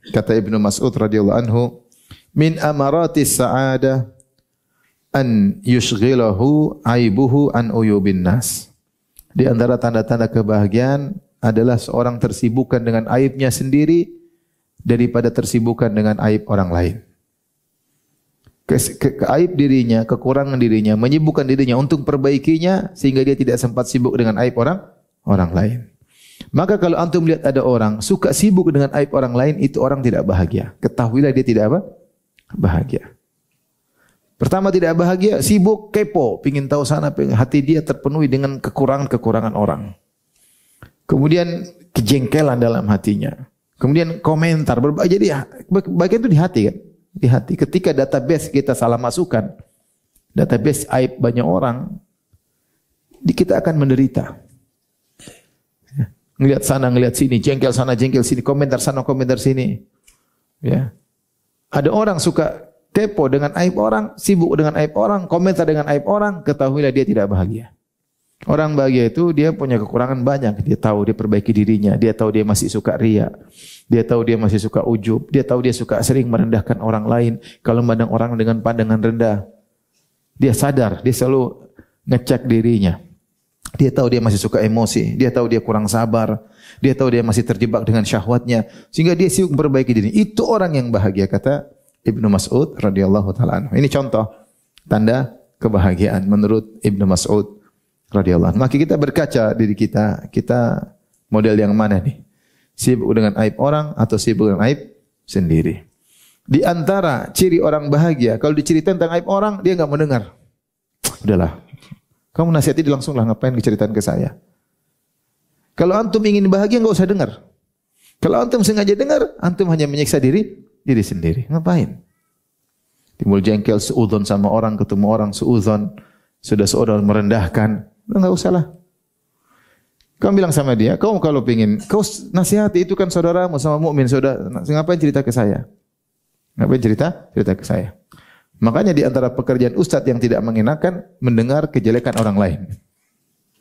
Kata Ibnu Mas'ud radhiyallahu anhu, min amaratis sa'adah an yushghilahu aibuhu an uyubin nas. Di antara tanda-tanda kebahagiaan adalah seorang tersibukkan dengan aibnya sendiri daripada tersibukkan dengan aib orang lain. Aib dirinya, kekurangan dirinya, menyibukkan dirinya untuk perbaikinya sehingga dia tidak sempat sibuk dengan aib orang lain. Maka kalau antum melihat ada orang suka sibuk dengan aib orang lain, itu orang tidak bahagia. Ketahuilah dia tidak apa? Bahagia. Pertama tidak bahagia, sibuk, kepo, pingin tahu sana, hati dia terpenuhi dengan kekurangan-kekurangan orang. Kemudian kejengkelan dalam hatinya. Kemudian komentar, jadi bagian itu di hati kan? Di hati. Ketika database kita salah masukkan, database aib banyak orang, kita akan menderita. Ngelihat sana, ngelihat sini, jengkel sana, jengkel sini, komentar sana, komentar sini. Ya. Ada orang suka kepo dengan aib orang, sibuk dengan aib orang, komentar dengan aib orang, ketahuilah dia tidak bahagia. Orang bahagia itu dia punya kekurangan banyak. Dia tahu dia perbaiki dirinya, dia tahu dia masih suka riya, dia tahu dia masih suka ujub, dia tahu dia suka sering merendahkan orang lain. Kalau memandang orang dengan pandangan rendah, dia sadar, dia selalu ngecek dirinya. Dia tahu dia masih suka emosi, dia tahu dia kurang sabar, dia tahu dia masih terjebak dengan syahwatnya, sehingga dia sibuk memperbaiki diri. Itu orang yang bahagia, kata Ibnu Mas'ud radhiyallahu taala anhu. Ini contoh tanda kebahagiaan menurut Ibnu Mas'ud radhiyallahu anhu. Maka kita berkaca diri kita, kita model yang mana nih? Sibuk dengan aib orang atau sibuk dengan aib sendiri? Di antara ciri orang bahagia, kalau diceritain tentang aib orang, dia enggak mendengar. Udahlah. Kamu nasihati dia langsung lah, ngapain diceritain ke saya? Kalau antum ingin bahagia enggak usah dengar. Kalau antum sengaja dengar, antum hanya menyiksa diri sendiri. Ngapain? Timbul jengkel, suudzon sama orang, ketemu orang suudzon, sudah seorang merendahkan. Enggak usah lah. Kamu bilang sama dia, kau kalau pingin, kau nasihati itu kan saudaramu sama mukmin, saudara. Ngapain cerita ke saya? Ngapain cerita ke saya? Makanya di antara pekerjaan ustadz yang tidak mengenakan mendengar kejelekan orang lain.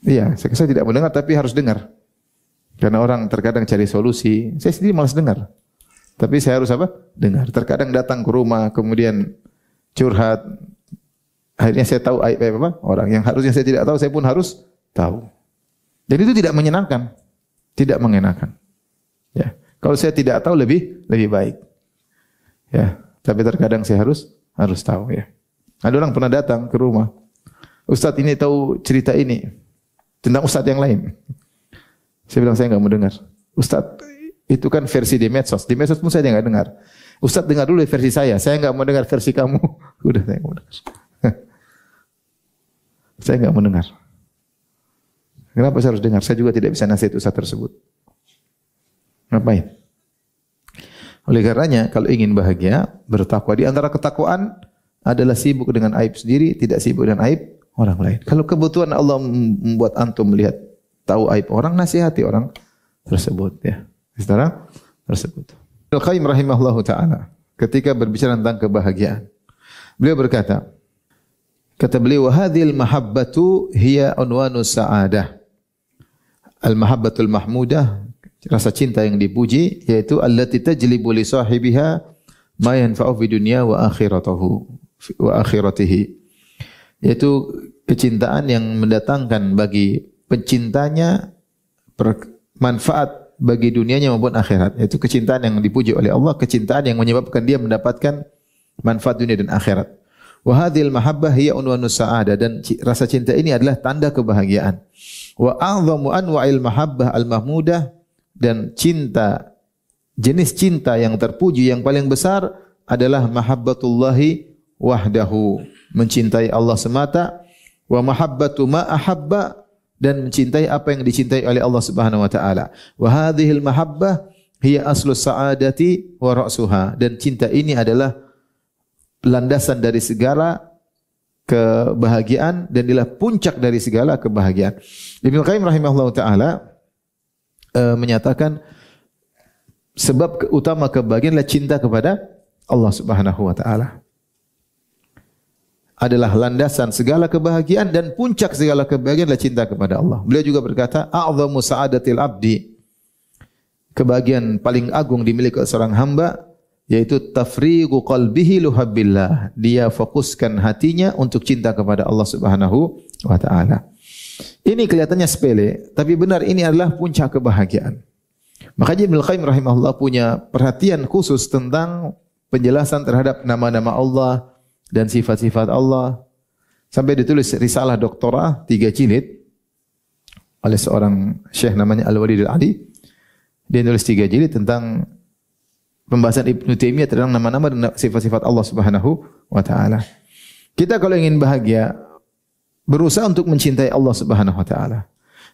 Iya, saya tidak mendengar tapi harus dengar. Karena orang terkadang cari solusi, saya sendiri malas dengar. Tapi saya harus apa? Dengar. Terkadang datang ke rumah kemudian curhat. Akhirnya saya tahu aib apa? Orang yang harusnya saya tidak tahu, saya pun harus tahu. Jadi itu tidak menyenangkan. Tidak mengenakan. Ya. Kalau saya tidak tahu lebih baik. Ya, tapi terkadang saya harus tahu ya. Ada orang pernah datang ke rumah. Ustadz ini tahu cerita ini tentang ustadz yang lain. Saya bilang saya enggak mau dengar. Ustadz itu kan versi di medsos. Di medsos pun saya enggak dengar. Ustadz dengar dulu versi saya. Saya enggak mau dengar versi kamu. Udah saya enggak mau dengar. Saya enggak mau dengar. Kenapa saya harus dengar? Saya juga tidak bisa nasihat ustadz tersebut. Ngapain? Oleh karenanya, kalau ingin bahagia, bertakwa. Di antara ketakwaan adalah sibuk dengan aib sendiri, tidak sibuk dengan aib orang lain. Kalau kebutuhan Allah membuat antum melihat, tahu aib orang, nasihati orang tersebut. Ya, sekarang tersebut. Al-Qayyim rahimahullahu ta'ala, ketika berbicara tentang kebahagiaan, beliau berkata, kata beliau, وَهَذِي الْمَحَبَّةُ هِيَ أُنْوَانُ السَّعَادَةِ. Al-mahabbatul mahmudah, rasa cinta yang dipuji, yaitu allati tajlibu li sahibiha ma yanfa'u fi dunya wa akhiratihi. Yaitu kecintaan yang mendatangkan bagi pencintanya manfaat bagi dunianya maupun akhirat. Yaitu kecintaan yang dipuji oleh Allah, kecintaan yang menyebabkan dia mendapatkan manfaat dunia dan akhirat. Wa hadhil mahabbah hiya unwanus sa'adah, dan rasa cinta ini adalah tanda kebahagiaan. Wa a'dhamu anwa'il mahabbah al-mahmudah, dan cinta, jenis cinta yang terpuji yang paling besar adalah mahabbatullahi wahdahu, mencintai Allah semata, wa mahabbatu ma ahabba, dan mencintai apa yang dicintai oleh Allah Subhanahu wa taala. Wa hadhil mahabbah hiya aslus sa'adati wa ra'suha, dan cinta ini adalah landasan dari segala kebahagiaan dan adalah puncak dari segala kebahagiaan. Ibnu Qayyim rahimahullah ta'ala menyatakan sebab utama kebahagiaan adalah cinta kepada Allah Subhanahu wa ta'ala. Adalah landasan segala kebahagiaan dan puncak segala kebahagiaan adalah cinta kepada Allah. Beliau juga berkata, a'dhamu sa'adatil abdi. kebahagiaan paling agung dimiliki oleh seorang hamba, yaitu tafrigu qalbihi luhabbillah. Dia fokuskan hatinya untuk cinta kepada Allah Subhanahu wa taala. Ini kelihatannya sepele, tapi benar ini adalah puncak kebahagiaan. Makanya Ibnu Qayyim rahimahullah punya perhatian khusus tentang penjelasan terhadap nama-nama Allah dan sifat-sifat Allah. Sampai ditulis risalah doktora 3 jilid oleh seorang syekh namanya Al-Walid Al-Ali. Dia nulis 3 jilid tentang pembahasan Ibnu Taimiyah tentang nama-nama dan sifat-sifat Allah Subhanahu wa taala. Kita kalau ingin bahagia, berusaha untuk mencintai Allah Subhanahu wa taala.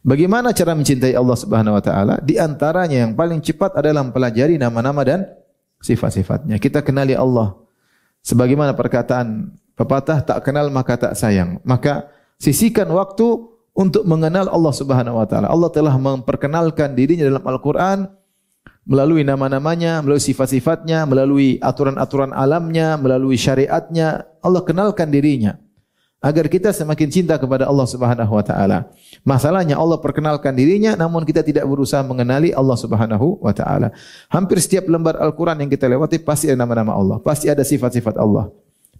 Bagaimana cara mencintai Allah Subhanahu wa taala? Di antaranya yang paling cepat adalah mempelajari nama-nama dan sifat-sifatnya. Kita kenali Allah. Sebagaimana perkataan pepatah, tak kenal maka tak sayang. Maka sisihkan waktu untuk mengenal Allah Subhanahu wa taala. Allah telah memperkenalkan dirinya dalam Al-Qur'an melalui nama-namanya, melalui sifat-sifatnya, melalui aturan-aturan alamnya, melalui syariatnya. Allah kenalkan dirinya agar kita semakin cinta kepada Allah Subhanahu wa taala. Masalahnya Allah perkenalkan dirinya namun kita tidak berusaha mengenali Allah Subhanahu wa taala. Hampir setiap lembar Al-Qur'an yang kita lewati pasti ada nama-nama Allah, pasti ada sifat-sifat Allah.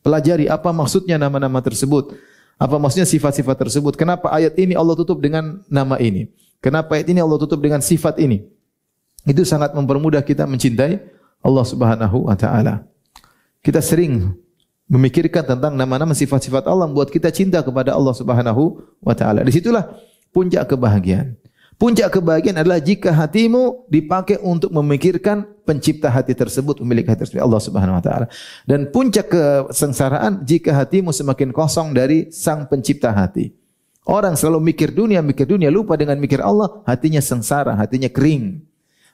Pelajari apa maksudnya nama-nama tersebut. Apa maksudnya sifat-sifat tersebut? Kenapa ayat ini Allah tutup dengan nama ini? Kenapa ayat ini Allah tutup dengan sifat ini? Itu sangat mempermudah kita mencintai Allah Subhanahu wa taala. Kita sering memikirkan tentang nama-nama sifat-sifat Allah membuat kita cinta kepada Allah Subhanahu wa taala. Disitulah puncak kebahagiaan. Puncak kebahagiaan adalah jika hatimu dipakai untuk memikirkan pencipta hati tersebut, pemilik hati tersebut, Allah Subhanahu wa taala. Dan puncak kesengsaraan jika hatimu semakin kosong dari sang pencipta hati. Orang selalu mikir dunia, lupa dengan mikir Allah, hatinya sengsara, hatinya kering.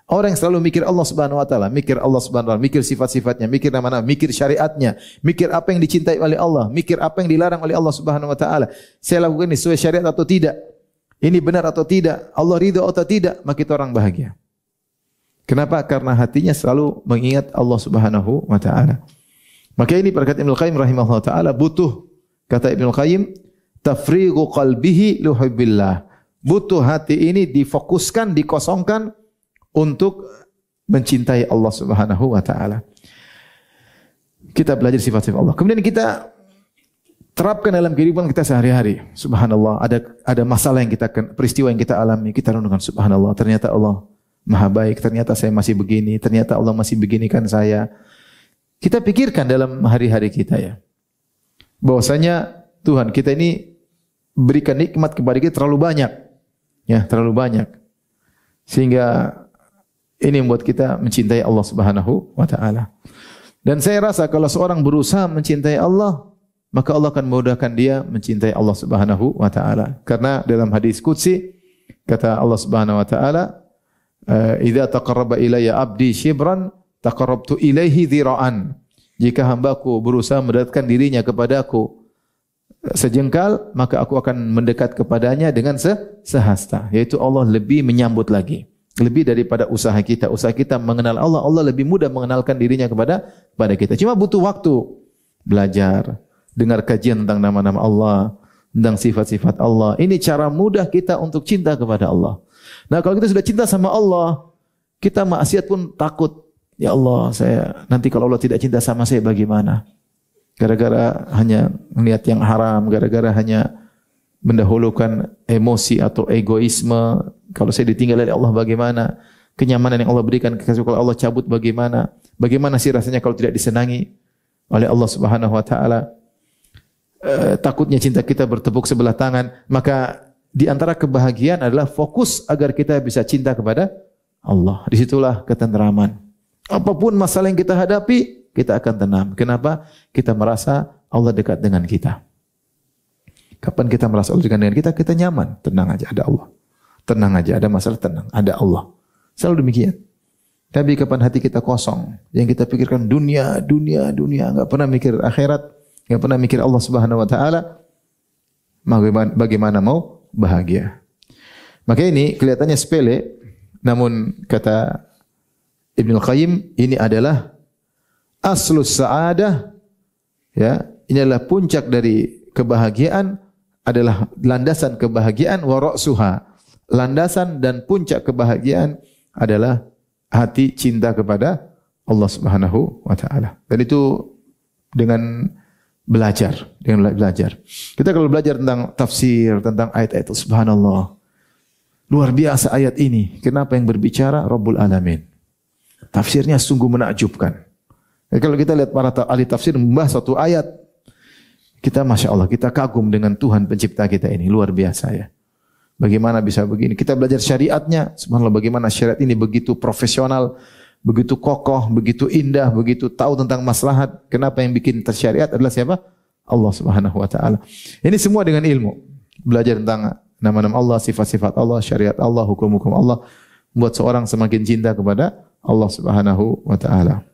Orang yang selalu mikir Allah Subhanahu wa taala, mikir Allah Subhanahu wa taala, mikir sifat-sifatnya, mikir nama-nama, mikir syariatnya, mikir apa yang dicintai oleh Allah, mikir apa yang dilarang oleh Allah Subhanahu wa taala. Saya lakukan ini sesuai syariat atau tidak? Ini benar atau tidak? Allah ridha atau tidak? Maka itu orang bahagia. Kenapa? Karena hatinya selalu mengingat Allah Subhanahu wa taala. Maka ini perkataan Ibnu Qayyim rahimahullah taala butuh, kata Ibnu Qayyim, tafrigu qalbihi luhubbillah. Butuh hati ini difokuskan, dikosongkan untuk mencintai Allah Subhanahu wa taala. Kita belajar sifat-sifat Allah. Kemudian kita terapkan dalam kehidupan kita sehari-hari. Subhanallah, ada masalah yang peristiwa yang kita alami, kita renungkan subhanallah, ternyata Allah Maha baik, ternyata saya masih begini, ternyata Allah masih beginikan saya. Kita pikirkan dalam hari-hari kita ya. Bahwasanya Tuhan kita ini berikan nikmat kepada kita terlalu banyak. Ya, terlalu banyak. Sehingga ini membuat kita mencintai Allah Subhanahu wa taala. Dan saya rasa kalau seorang berusaha mencintai Allah, maka Allah akan memudahkan dia mencintai Allah Subhanahu wa taala. Karena dalam hadis qudsi kata Allah Subhanahu wa taala, "Idza taqarraba ilayya 'abdi shibran, taqarrabtu ilaihi dhira'an." Jika hambaku berusaha mendekatkan dirinya kepadaku sejengkal, maka aku akan mendekat kepadanya dengan sehasta. Yaitu Allah lebih menyambut lagi. Lebih daripada usaha kita. Usaha kita mengenal Allah, Allah lebih mudah mengenalkan dirinya kepada kita. Cuma butuh waktu. Belajar, dengar kajian tentang nama-nama Allah, tentang sifat-sifat Allah. Ini cara mudah kita untuk cinta kepada Allah. Nah, kalau kita sudah cinta sama Allah, kita maksiat pun takut. Ya Allah, nanti kalau Allah tidak cinta sama saya bagaimana? Gara-gara hanya melihat yang haram, gara-gara hanya mendahulukan emosi atau egoisme. Kalau saya ditinggal oleh Allah bagaimana? Kenyamanan yang Allah berikan, kalau Allah cabut bagaimana? Bagaimana sih rasanya kalau tidak disenangi oleh Allah Subhanahu wa taala? Takutnya cinta kita bertepuk sebelah tangan. Maka di antara kebahagiaan adalah fokus agar kita bisa cinta kepada Allah. Disitulah ketenteraman. Apapun masalah yang kita hadapi, kita akan tenang. Kenapa? Kita merasa Allah dekat dengan kita. Kapan kita merasa Allah dekat dengan kita, kita nyaman. Tenang aja, ada Allah. Tenang aja, ada masalah, tenang. Ada Allah. Selalu demikian. Tapi kapan hati kita kosong, yang kita pikirkan dunia, enggak pernah mikir akhirat, enggak pernah mikir Allah Subhanahu wa taala, bagaimana mau bahagia? Maka ini kelihatannya sepele, namun kata Ibnu Qayyim ini adalah aslus sa'adah, ya, ini adalah puncak dari kebahagiaan, adalah landasan kebahagiaan, wa ra'suha, landasan dan puncak kebahagiaan adalah hati cinta kepada Allah Subhanahu wa taala. Dan itu dengan belajar. Kita kalau belajar tentang tafsir, tentang ayat-ayat itu, subhanallah. Luar biasa ayat ini. Kenapa yang berbicara? Rabbul Alamin. Tafsirnya sungguh menakjubkan. Kalau kita lihat para ahli tafsir membahas satu ayat, kita Masya Allah, kita kagum dengan Tuhan pencipta kita ini. Luar biasa ya. Bagaimana bisa begini? Kita belajar syariatnya. Subhanallah, bagaimana syariat ini begitu profesional, begitu kokoh, begitu indah, begitu tahu tentang maslahat. Kenapa yang bikin tersyariat adalah siapa? Allah Subhanahu wa taala. Ini semua dengan ilmu. Belajar tentang nama-nama Allah, sifat-sifat Allah, syariat Allah, hukum-hukum Allah membuat seorang semakin cinta kepada Allah Subhanahu wa taala.